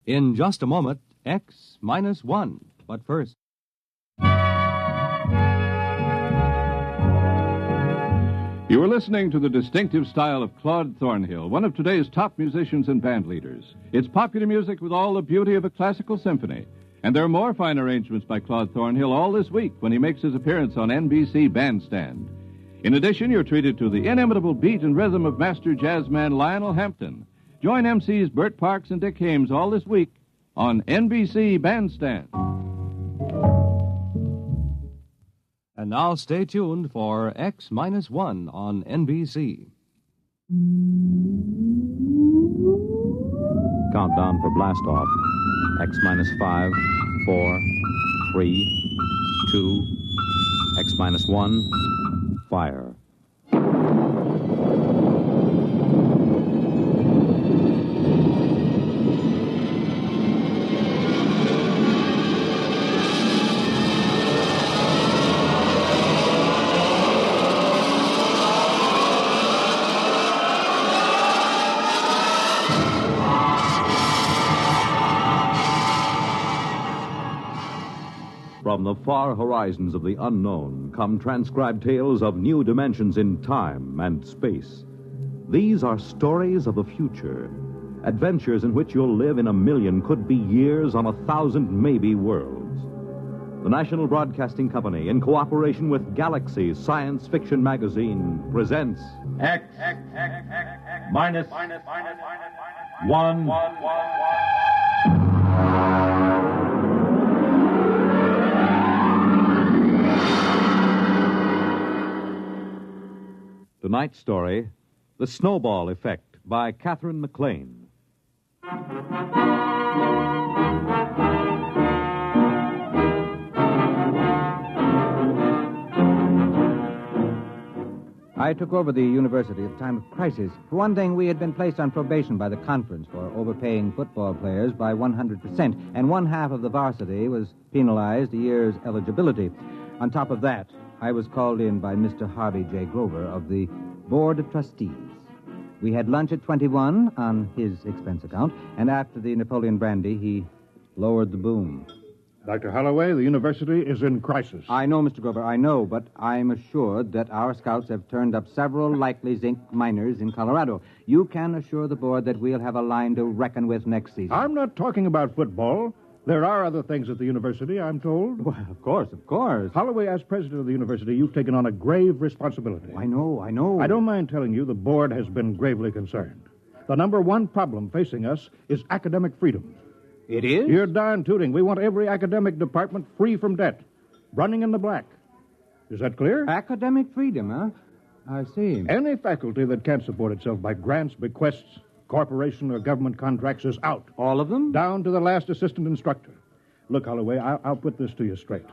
In just a moment, X-1. But first... You are listening to the distinctive style of Claude Thornhill, one of today's top musicians and band leaders. It's popular music with all the beauty of a classical symphony. And there are more fine arrangements by Claude Thornhill all this week when he makes his appearance on NBC Bandstand. In addition, you're treated to the inimitable beat and rhythm of master jazzman Lionel Hampton. Join MCs Bert Parks and Dick Hames all this week on NBC Bandstand. And now stay tuned for X-1 on NBC. Countdown for blast off. X-5, 4, 3, 2, X-1, fire. From the far horizons of the unknown come transcribed tales of new dimensions in time and space. These are stories of the future, adventures in which you'll live in a million, could be years, on 1,000 maybe worlds. The National Broadcasting Company, in cooperation with Galaxy Science Fiction Magazine, presents X minus one. Tonight's story, The Snowball Effect, by Catherine McLean. I took over the university at a time of crisis. For one thing, we had been placed on probation by the conference for overpaying football players by 100%, and one half of the varsity was penalized a year's eligibility. On top of that, I was called in by Mr. Harvey J. Grover of the Board of Trustees. We had lunch at 21 on his expense account, and after the Napoleon brandy, he lowered the boom. Dr. Holloway, the university is in crisis. I know, Mr. Grover, I know, but I'm assured that our scouts have turned up several likely zinc miners in Colorado. You can assure the board that we'll have a line to reckon with next season. I'm not talking about football. There are other things at the university, I'm told. Well, of course. Holloway, as president of the university, you've taken on a grave responsibility. I know. I don't mind telling you the board has been gravely concerned. The number one problem facing us is academic freedom. It is? You're darn tooting. We want every academic department free from debt, running in the black. Is that clear? Academic freedom, huh? I see. Any faculty that can't support itself by grants, bequests, corporation or government contracts is out. All of them? Down to the last assistant instructor. Look, Holloway, I'll put this to you straight.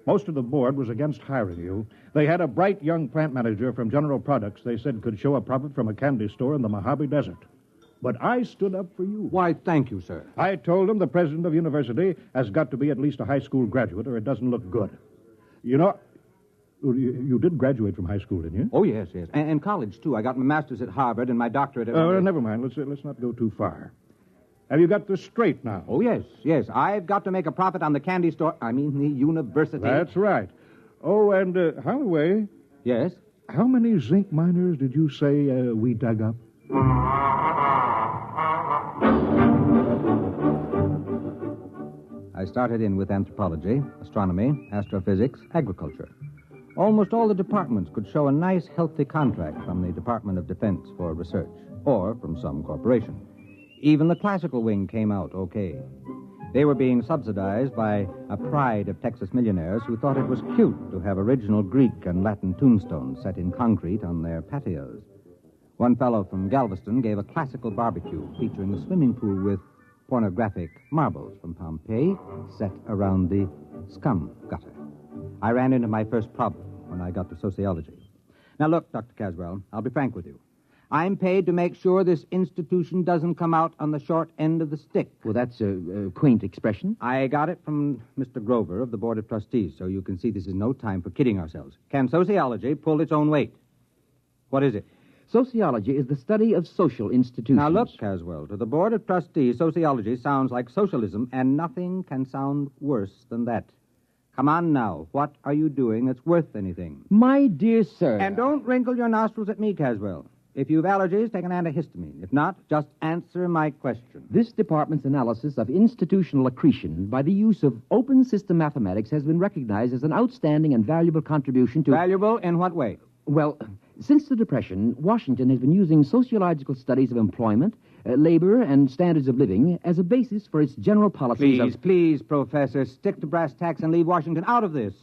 Most of the board was against hiring you. They had a bright young plant manager from General Products they said could show a profit from a candy store in the Mojave Desert. But I stood up for you. Why, thank you, sir. I told them the president of the university has got to be at least a high school graduate or it doesn't look good. You know, you did graduate from high school, didn't you? Oh, yes. And college, too. I got my master's at Harvard and my doctorate at... Never mind. Let's not go too far. Have you got this straight now? Oh, yes. I've got to make a profit on the candy store... the university. That's right. Oh, and Holloway... Yes? How many zinc miners did you say we dug up? I started in with anthropology, astronomy, astrophysics, agriculture. Almost all the departments could show a nice, healthy contract from the Department of Defense for research, or from some corporation. Even the classical wing came out okay. They were being subsidized by a pride of Texas millionaires who thought it was cute to have original Greek and Latin tombstones set in concrete on their patios. One fellow from Galveston gave a classical barbecue featuring a swimming pool with pornographic marbles from Pompeii set around the scum gutter. I ran into my first problem when I got to sociology. Now, look, Dr. Caswell, I'll be frank with you. I'm paid to make sure this institution doesn't come out on the short end of the stick. Well, that's a quaint expression. I got it from Mr. Grover of the Board of Trustees, so you can see this is no time for kidding ourselves. Can sociology pull its own weight? What is it? Sociology is the study of social institutions. Now, look, Caswell, to the Board of Trustees, sociology sounds like socialism, and nothing can sound worse than that. Come on now. What are you doing that's worth anything? My dear sir. And don't wrinkle your nostrils at me, Caswell. If you've allergies, take an antihistamine. If not, just answer my question. This department's analysis of institutional accretion by the use of open system mathematics has been recognized as an outstanding and valuable contribution to... Valuable in what way? Well, since the Depression, Washington has been using sociological studies of employment, labor, and standards of living as a basis for its general policies Please, Professor, stick to brass tacks and leave Washington out of this.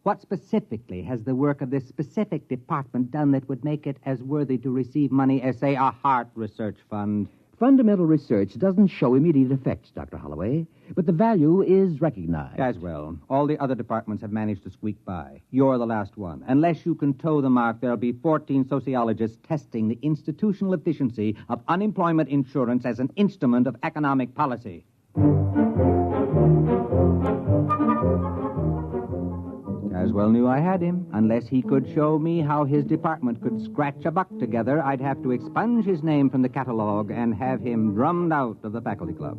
What specifically has the work of this specific department done that would make it as worthy to receive money as, say, a heart research fund? Fundamental research doesn't show immediate effects, Dr. Holloway, but the value is recognized. Caswell, all the other departments have managed to squeak by. You're the last one. Unless you can toe the mark, there'll be 14 sociologists testing the institutional efficiency of unemployment insurance as an instrument of economic policy. Caswell knew I had him. Unless he could show me how his department could scratch a buck together, I'd have to expunge his name from the catalog and have him drummed out of the faculty club.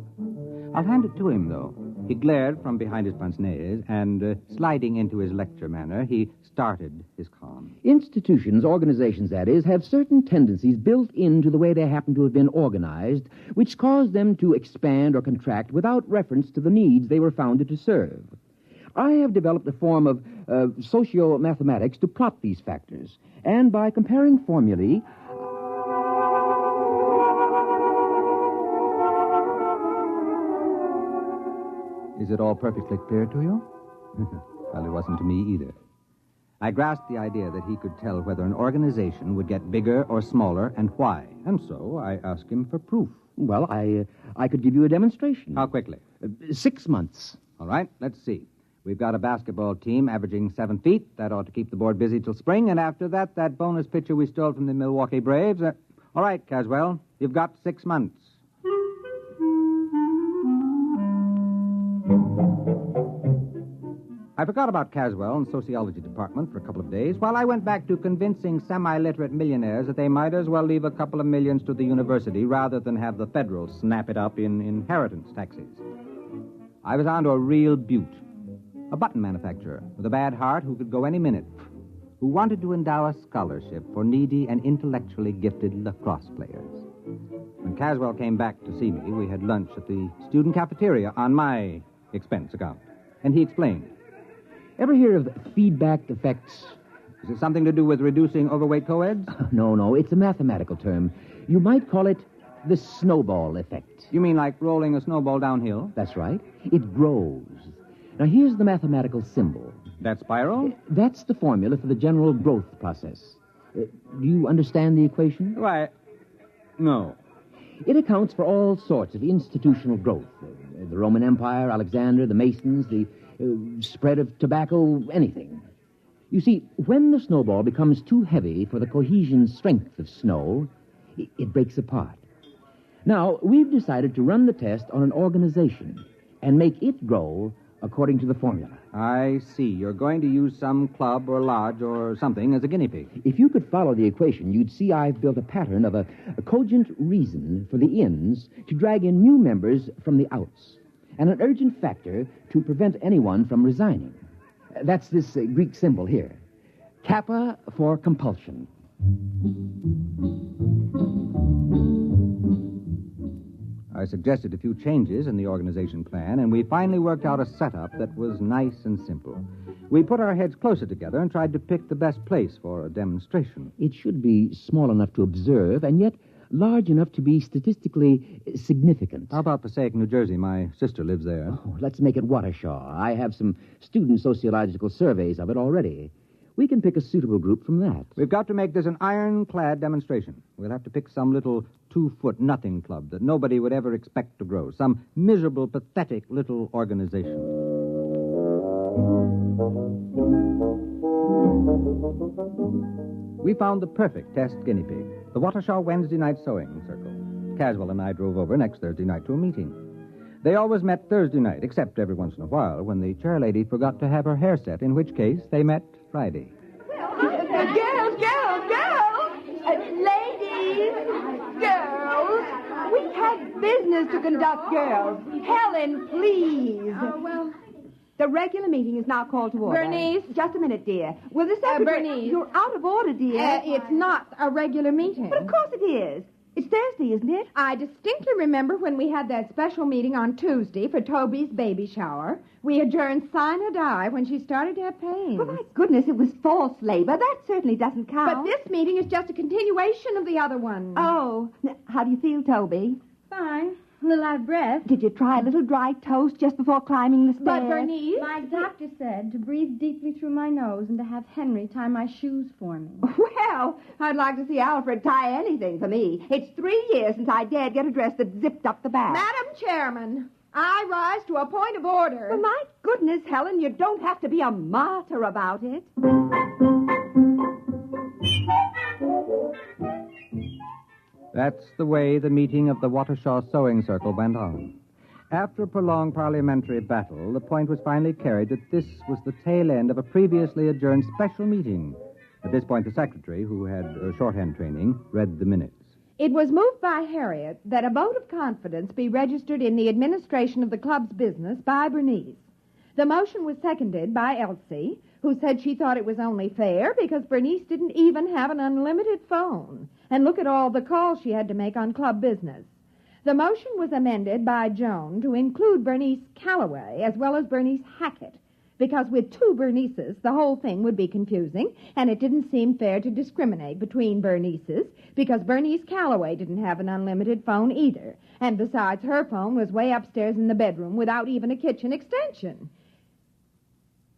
I'll hand it to him, though. He glared from behind his pince-nez, and sliding into his lecture manner, he started his con. Institutions, organizations, that is, have certain tendencies built into the way they happen to have been organized, which cause them to expand or contract without reference to the needs they were founded to serve. I have developed a form of socio-mathematics to plot these factors, and by comparing formulae... Is it all perfectly clear to you? Well, it wasn't to me either. I grasped the idea that he could tell whether an organization would get bigger or smaller and why, and so I asked him for proof. Well, I could give you a demonstration. How quickly? 6 months. All right, let's see. We've got a basketball team averaging 7 feet. That ought to keep the board busy till spring. And after that, that bonus pitcher we stole from the Milwaukee Braves. All right, Caswell, you've got 6 months. I forgot about Caswell and sociology department for a couple of days while I went back to convincing semi-literate millionaires that they might as well leave a couple of millions to the university rather than have the federal snap it up in inheritance taxes. I was on to a real beaut. A button manufacturer with a bad heart who could go any minute, who wanted to endow a scholarship for needy and intellectually gifted lacrosse players. When Caswell came back to see me, we had lunch at the student cafeteria on my expense account. And he explained. Ever hear of feedback effects? Is it something to do with reducing overweight co-eds? No, it's a mathematical term. You might call it the snowball effect. You mean like rolling a snowball downhill? That's right. It grows. Now, here's the mathematical symbol. That spiral? That's the formula for the general growth process. Do you understand the equation? Why, no. It accounts for all sorts of institutional growth. The Roman Empire, Alexander, the Masons, the spread of tobacco, anything. You see, when the snowball becomes too heavy for the cohesion strength of snow, it breaks apart. Now, we've decided to run the test on an organization and make it grow according to the formula. I see. You're going to use some club or lodge or something as a guinea pig. If you could follow the equation, you'd see I've built a pattern of a cogent reason for the ins to drag in new members from the outs, and an urgent factor to prevent anyone from resigning. That's this Greek symbol here. Kappa for compulsion. I suggested a few changes in the organization plan, and we finally worked out a setup that was nice and simple. We put our heads closer together and tried to pick the best place for a demonstration. It should be small enough to observe, and yet large enough to be statistically significant. How about Passaic, New Jersey? My sister lives there. Oh, let's make it Waukesha. I have some student sociological surveys of it already. We can pick a suitable group from that. We've got to make this an ironclad demonstration. We'll have to pick some little 2-foot nothing club that nobody would ever expect to grow. Some miserable, pathetic little organization. We found the perfect test guinea pig, the Waukesha Wednesday night sewing circle. Caswell and I drove over next Thursday night to a meeting. They always met Thursday night, except every once in a while when the chairlady forgot to have her hair set, in which case they met Friday. Girls! Ladies! business to conduct, girls. Helen, please. Oh, well... The regular meeting is now called to order. Bernice? Just a minute, dear. Will the secretary... Bernice? You're out of order, dear. It's not a regular meeting. But of course it is. It's Thursday, isn't it? I distinctly remember when we had that special meeting on Tuesday for Toby's baby shower. We adjourned sine die when she started to have pain. Oh, my goodness, it was false labor. That certainly doesn't count. But this meeting is just a continuation of the other one. Oh. How do you feel, Toby? Fine. A little out of breath. Did you try a little dry toast just before climbing the stairs? But, Bernice... My doctor said to breathe deeply through my nose and to have Henry tie my shoes for me. Well, I'd like to see Alfred tie anything for me. It's 3 years since I dared get a dress that zipped up the back. Madam Chairman, I rise to a point of order. Well, my goodness, Helen, you don't have to be a martyr about it. That's the way the meeting of the Watershaw Sewing Circle went on. After a prolonged parliamentary battle, the point was finally carried that this was the tail end of a previously adjourned special meeting. At this point, the secretary, who had shorthand training, read the minutes. It was moved by Harriet that a vote of confidence be registered in the administration of the club's business by Bernice. The motion was seconded by Elsie, who said she thought it was only fair because Bernice didn't even have an unlimited phone. And look at all the calls she had to make on club business. The motion was amended by Joan to include Bernice Calloway as well as Bernice Hackett, because with 2 Bernices, the whole thing would be confusing, and it didn't seem fair to discriminate between Bernices, because Bernice Calloway didn't have an unlimited phone either, and besides, her phone was way upstairs in the bedroom without even a kitchen extension.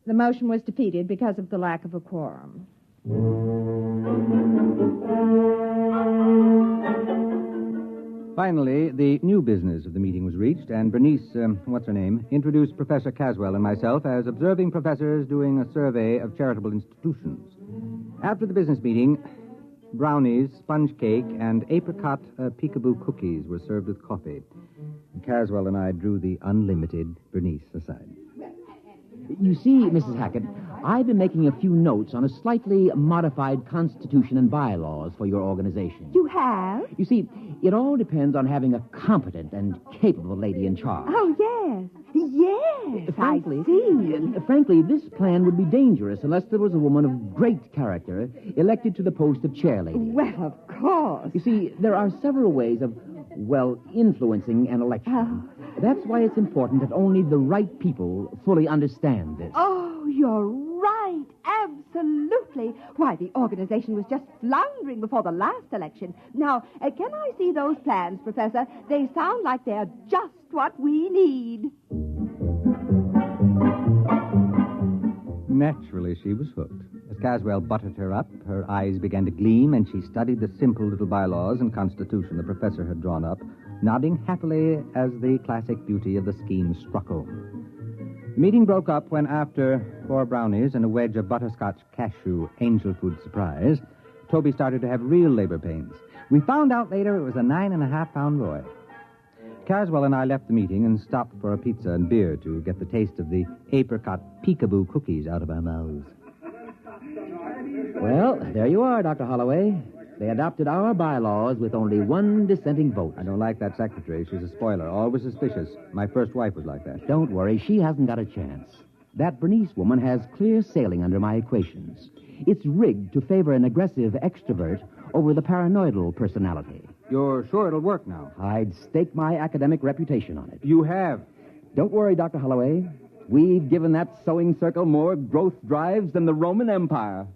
The motion was defeated because of the lack of a quorum. Finally, the new business of the meeting was reached, and Bernice, introduced Professor Caswell and myself as observing professors doing a survey of charitable institutions. After the business meeting, brownies, sponge cake, and apricot peekaboo cookies were served with coffee. Caswell and I drew the unlimited Bernice aside. You see, Mrs. Hackett, I've been making a few notes on a slightly modified constitution and bylaws for your organization. You have? You see, it all depends on having a competent and capable lady in charge. Oh, yes. Yes, Frankly, I see. Frankly, this plan would be dangerous unless there was a woman of great character elected to the post of chairlady. Well, of course. You see, there are several ways of, influencing an election. That's why it's important that only the right people fully understand this. Oh, you're right. Absolutely. Why, the organization was just floundering before the last election. Now, can I see those plans, Professor? They sound like they're just what we need. Naturally, she was hooked. As Caswell buttered her up, her eyes began to gleam, and she studied the simple little bylaws and constitution the professor had drawn up, nodding happily as the classic beauty of the scheme struck home. The meeting broke up when, after 4 brownies and a wedge of butterscotch cashew angel food surprise, Toby started to have real labor pains. We found out later it was a 9.5-pound boy. Caswell and I left the meeting and stopped for a pizza and beer to get the taste of the apricot peekaboo cookies out of our mouths. Well, there you are, Dr. Holloway. They adopted our bylaws with only 1 dissenting vote. I don't like that secretary. She's a spoiler, always suspicious. My first wife was like that. Don't worry, she hasn't got a chance. That Bernice woman has clear sailing under my equations. It's rigged to favor an aggressive extrovert over the paranoidal personality. You're sure it'll work now? I'd stake my academic reputation on it. You have? Don't worry, Dr. Holloway. We've given that sewing circle more growth drives than the Roman Empire.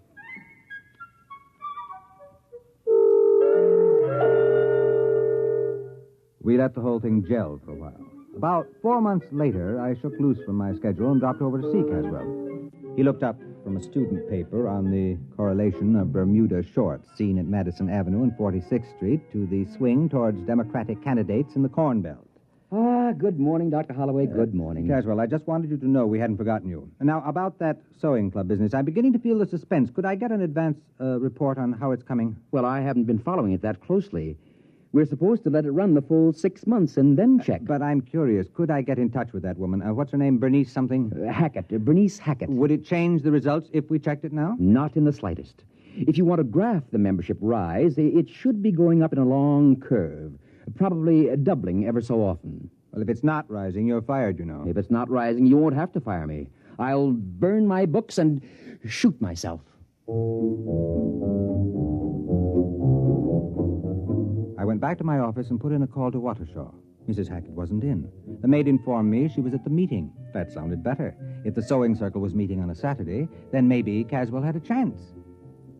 We let the whole thing gel for a while. About 4 months later, I shook loose from my schedule and dropped over to see Caswell. He looked up from a student paper on the correlation of Bermuda shorts seen at Madison Avenue and 46th Street to the swing towards Democratic candidates in the Corn Belt. Good morning, Dr. Holloway. Good morning. Caswell, I just wanted you to know we hadn't forgotten you. Now, about that sewing club business, I'm beginning to feel the suspense. Could I get an advance report on how it's coming? Well, I haven't been following it that closely. We're supposed to let it run the full 6 months and then check. But I'm curious. Could I get in touch with that woman? What's her name? Bernice something? Hackett. Bernice Hackett. Would it change the results if we checked it now? Not in the slightest. If you want to graph the membership rise, it should be going up in a long curve. Probably doubling ever so often. Well, if it's not rising, you're fired, you know. If it's not rising, you won't have to fire me. I'll burn my books and shoot myself. I went back to my office and put in a call to Watershaw. Mrs. Hackett wasn't in. The maid informed me she was at the meeting. That sounded better. If the sewing circle was meeting on a Saturday, then maybe Caswell had a chance.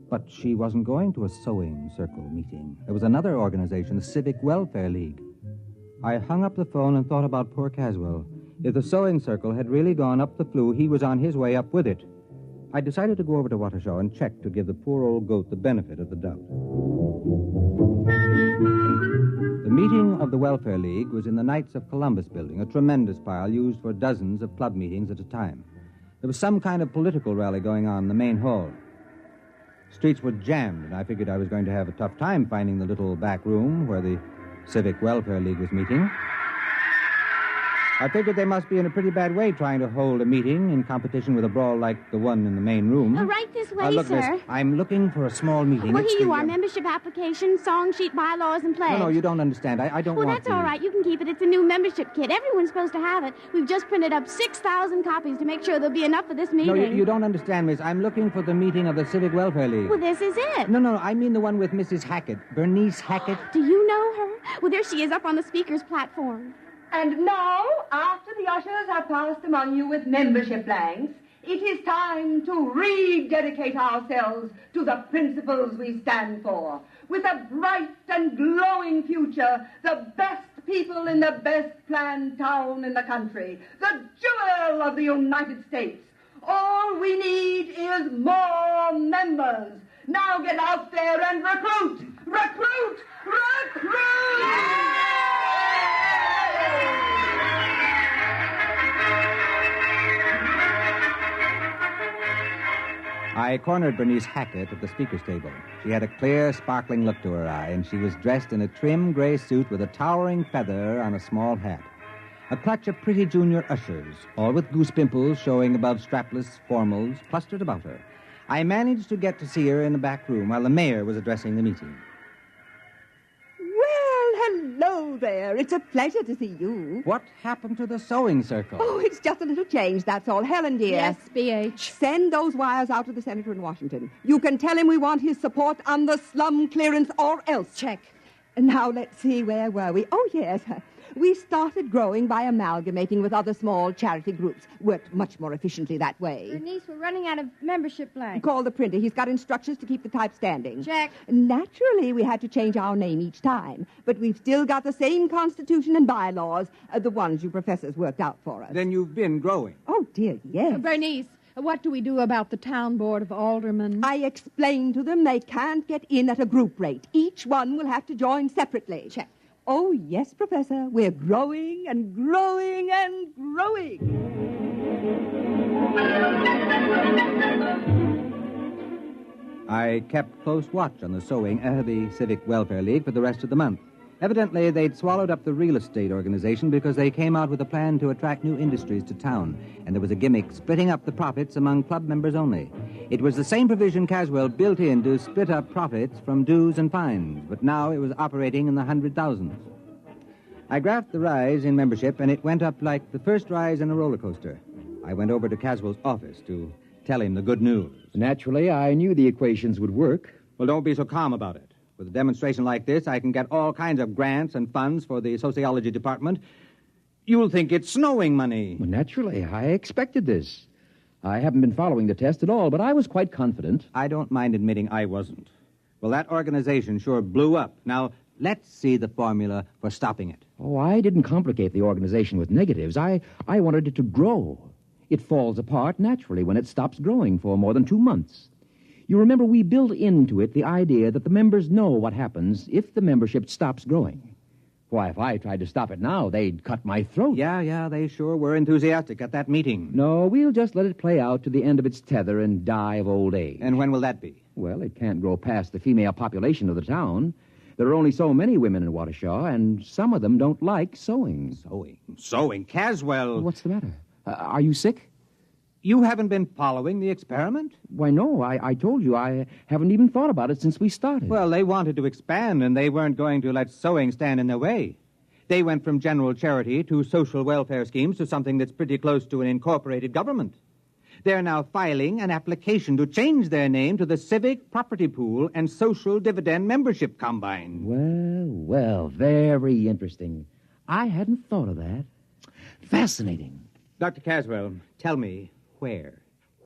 But she wasn't going to a sewing circle meeting. There was another organization, the Civic Welfare League. I hung up the phone and thought about poor Caswell. If the sewing circle had really gone up the flue, he was on his way up with it. I decided to go over to Watershaw and check to give the poor old goat the benefit of the doubt. The meeting of the Welfare League was in the Knights of Columbus building, a tremendous pile used for dozens of club meetings at a time. There was some kind of political rally going on in the main hall. Streets were jammed, and I figured I was going to have a tough time finding the little back room where the Civic Welfare League was meeting. I figured they must be in a pretty bad way trying to hold a meeting in competition with a brawl like the one in the main room. Right this way, look, sir. Miss, I'm looking for a small meeting. Well, It's here you the, are. Membership application, song sheet, bylaws, and pledge. No, you don't understand. I don't well, want that's to. all right. You can keep it. It's a new membership kit. Everyone's supposed to have it. We've just printed up 6,000 copies to make sure there'll be enough for this meeting. No, you don't understand, Miss. I'm looking for the meeting of the Civic Welfare League. Well, this is it. No, I mean the one with Mrs. Hackett. Bernice Hackett. Do you know her? Well, there she is up on the speaker's platform. And now, after the ushers have passed among you with membership blanks, it is time to rededicate ourselves to the principles we stand for. With a bright and glowing future, the best people in the best planned town in the country, the jewel of the United States. All we need is more members. Now get out there and recruit! Recruit! Recruit! I cornered Bernice Hackett at the speaker's table. She had a clear, sparkling look to her eye, and she was dressed in a trim gray suit with a towering feather on a small hat. A clutch of pretty junior ushers, all with goose pimples showing above strapless formals, clustered about her. I managed to get to see her in the back room while the mayor was addressing the meeting. Hello there. It's a pleasure to see you. What happened to the sewing circle? Oh, it's just a little change, that's all. Helen, dear. Yes, BH. Send those wires out to the senator in Washington. You can tell him we want his support on the slum clearance or else. Check. Now, let's see, where were we? Oh, yes. We started growing by amalgamating with other small charity groups. Worked much more efficiently that way. Bernice, we're running out of membership blanks. Call the printer. He's got instructions to keep the type standing. Check. Naturally, we had to change our name each time, but we've still got the same constitution and bylaws, the ones you professors worked out for us. Then you've been growing. Oh, dear, yes. Bernice, what do we do about the town board of aldermen? I explained to them they can't get in at a group rate. Each one will have to join separately. Check. Oh, yes, Professor. We're growing and growing and growing. I kept close watch on the sewing of the Civic Welfare League for the rest of the month. Evidently, they'd swallowed up the real estate organization because they came out with a plan to attract new industries to town, and there was a gimmick splitting up the profits among club members only. It was the same provision Caswell built in to split up profits from dues and fines, but now it was operating in the 100,000s. I graphed the rise in membership, and it went up like the first rise in a roller coaster. I went over to Caswell's office to tell him the good news. Naturally, I knew the equations would work. Well, don't be so calm about it. With a demonstration like this, I can get all kinds of grants and funds for the sociology department. You'll think it's snowing money. Well, naturally, I expected this. I haven't been following the test at all, but I was quite confident. I don't mind admitting I wasn't. Well, that organization sure blew up. Now, let's see the formula for stopping it. Oh, I didn't complicate the organization with negatives. I wanted it to grow. It falls apart naturally when it stops growing for more than 2 months. You remember, we built into it the idea that the members know what happens if the membership stops growing. Why, if I tried to stop it now, they'd cut my throat. Yeah, they sure were enthusiastic at that meeting. No, we'll just let it play out to the end of its tether and die of old age. And when will that be? Well, it can't grow past the female population of the town. There are only so many women in Watershaw, and some of them don't like sewing. Sewing? Caswell! What's the matter? Are you sick? You haven't been following the experiment? Why, no, I told you I haven't even thought about it since we started. Well, they wanted to expand, and they weren't going to let sewing stand in their way. They went from general charity to social welfare schemes to something that's pretty close to an incorporated government. They're now filing an application to change their name to the Civic Property Pool and Social Dividend Membership Combine. Well, very interesting. I hadn't thought of that. Fascinating. Dr. Caswell, tell me,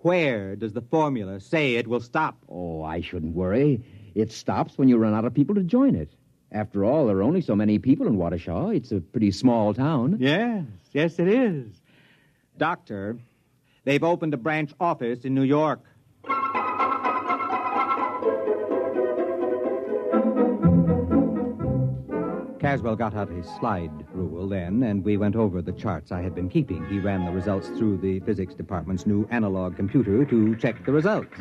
where does the formula say it will stop? Oh, I shouldn't worry. It stops when you run out of people to join it. After all, there are only so many people in Waukesha. It's a pretty small town. Yes, it is. Doctor, they've opened a branch office in New York. Caswell got out his slide rule then, and we went over the charts I had been keeping. He ran the results through the physics department's new analog computer to check the results.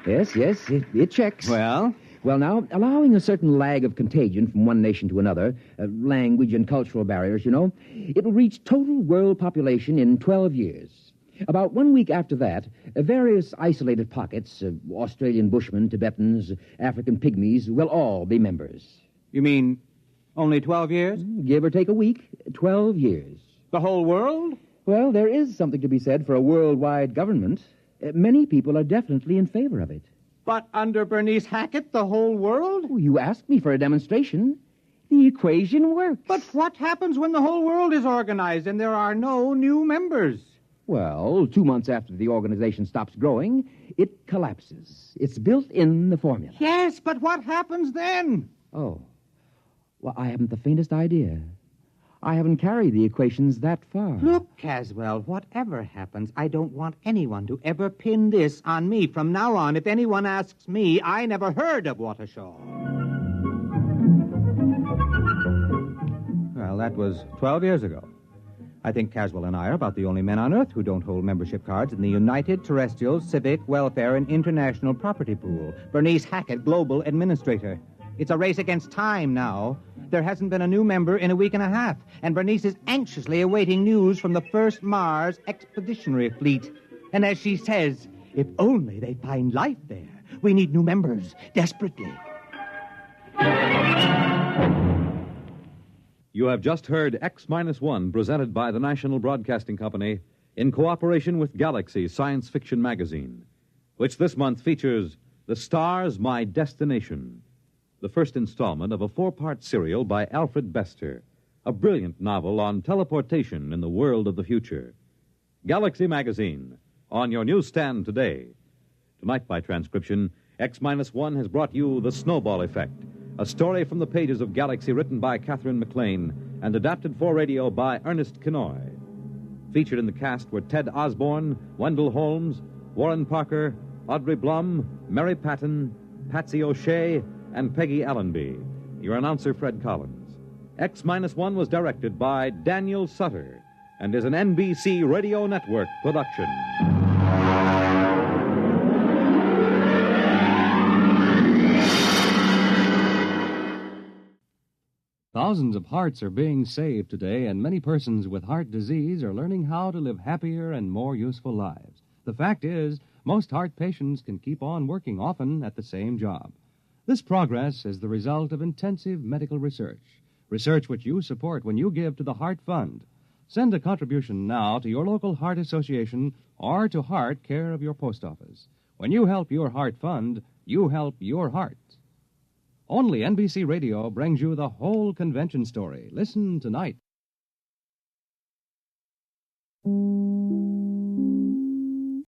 Yes, it checks. Well, now, allowing a certain lag of contagion from one nation to another, language and cultural barriers, it will reach total world population in 12 years. About 1 week after that, various isolated pockets, Australian Bushmen, Tibetans, African Pygmies, will all be members. You mean only 12 years? Give or take a week, 12 years. The whole world? Well, there is something to be said for a worldwide government. Many people are definitely in favor of it. But under Bernice Hackett, the whole world? Oh, you asked me for a demonstration. The equation works. But what happens when the whole world is organized and there are no new members? Well, 2 months after the organization stops growing, it collapses. It's built in the formula. Yes, but what happens then? Oh. Well, I haven't the faintest idea. I haven't carried the equations that far. Look, Caswell, whatever happens, I don't want anyone to ever pin this on me. From now on, if anyone asks me, I never heard of Waukesha. Well, that was 12 years ago. I think Caswell and I are about the only men on Earth who don't hold membership cards in the United Terrestrial Civic Welfare and International Property Pool. Bernice Hackett, Global Administrator. It's a race against time now. There hasn't been a new member in a week and a half, and Bernice is anxiously awaiting news from the first Mars Expeditionary Fleet. And as she says, if only they find life there. We need new members, desperately. You have just heard X-1, presented by the National Broadcasting Company in cooperation with Galaxy Science Fiction Magazine, which this month features The Stars, My Destination, the first installment of a 4-part serial by Alfred Bester, a brilliant novel on teleportation in the world of the future. Galaxy Magazine, on your newsstand today. Tonight, by transcription, X-1 has brought you The Snowball Effect, a story from the pages of Galaxy written by Catherine McLean and adapted for radio by Ernest Kenoy. Featured in the cast were Ted Osborne, Wendell Holmes, Warren Parker, Audrey Blum, Mary Patton, Patsy O'Shea, and Peggy Allenby. Your announcer, Fred Collins. X-1 was directed by Daniel Sutter and is an NBC Radio Network production. Thousands of hearts are being saved today, and many persons with heart disease are learning how to live happier and more useful lives. The fact is, most heart patients can keep on working often at the same job. This progress is the result of intensive medical research which you support when you give to the Heart Fund. Send a contribution now to your local Heart Association or to Heart, care of your post office. When you help your Heart Fund, you help your heart. Only NBC Radio brings you the whole convention story. Listen tonight.